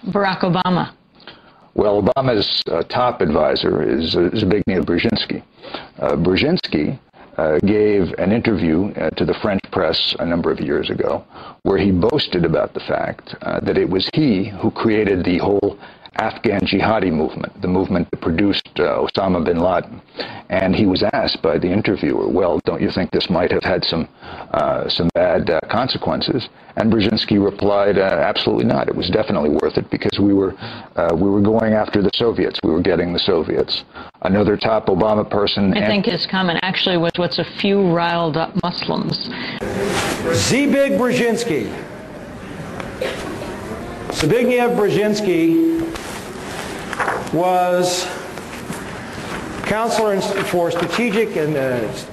Barack Obama? Well, Obama's top advisor is Zbigniew Brzezinski. Brzezinski gave an interview to the French press a number of years ago where he boasted about the fact that it was he who created the whole Afghan jihadi movement, the movement that produced Osama bin Laden. And he was asked by the interviewer, well, don't you think this might have had some bad consequences? And Brzezinski replied, absolutely not. It was definitely worth it because we were going after the Soviets. We were getting the Soviets. Another top Obama person... I think his comment actually was what's a few riled up Muslims. Zbigniew Brzezinski. Zbigniew Brzezinski was counselor for strategic and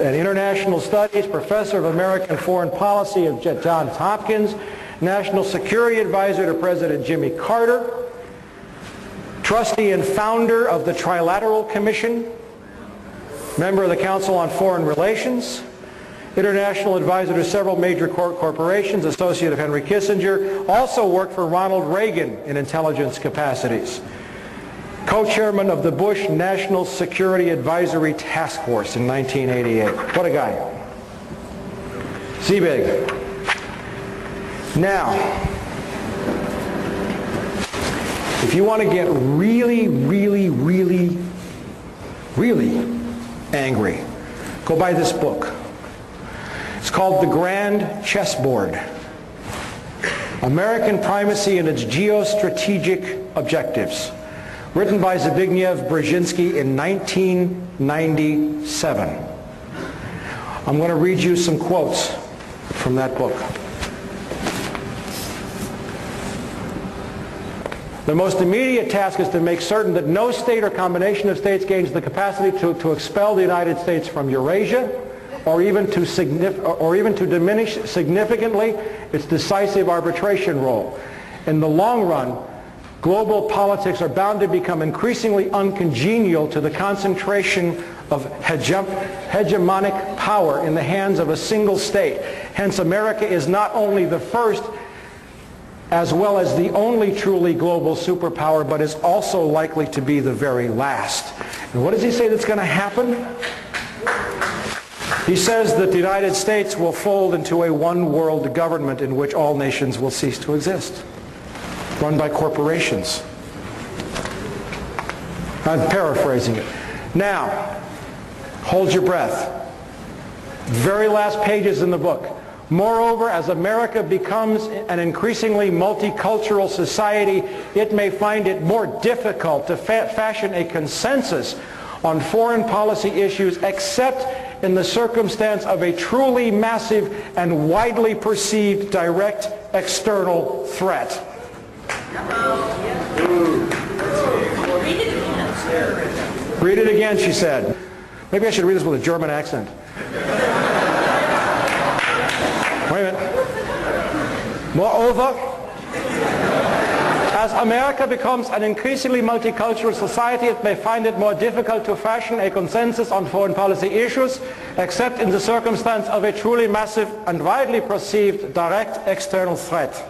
international studies, professor of American foreign policy at Johns Hopkins, national security advisor to President Jimmy Carter, trustee and founder of the Trilateral Commission, member of the Council on Foreign Relations, international advisor to several major corporations, associate of Henry Kissinger, also worked for Ronald Reagan in intelligence capacities. Co-chairman of the Bush National Security Advisory Task Force in 1988. What a guy. Zbig. Now, if you want to get really, really, really, really angry, go buy this book. It's called The Grand Chessboard. American Primacy and Its Geostrategic Objectives. Written by Zbigniew Brzezinski in 1997. I'm going to read you some quotes from that book. The most immediate task is to make certain that no state or combination of states gains the capacity to expel the United States from Eurasia, or even to diminish significantly its decisive arbitration role. In the long run, global politics are bound to become increasingly uncongenial to the concentration of hegemonic power in the hands of a single state. Hence, America is not only the first as well as the only truly global superpower, but is also likely to be the very last. And what does he say that's going to happen? He says that the United States will fold into a one-world government in which all nations will cease to exist, run by corporations. I'm paraphrasing it. Now, hold your breath. Very last pages in the book. Moreover, as America becomes an increasingly multicultural society, it may find it more difficult to fashion a consensus on foreign policy issues except in the circumstance of a truly massive and widely perceived direct external threat. Read it again, she said. Maybe I should read this with a German accent. Wait a minute. Moreover, as America becomes an increasingly multicultural society, it may find it more difficult to fashion a consensus on foreign policy issues, except in the circumstance of a truly massive and widely perceived direct external threat.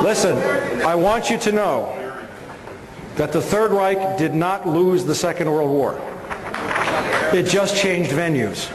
Listen, I want you to know that the Third Reich did not lose the Second World War. It just changed venues.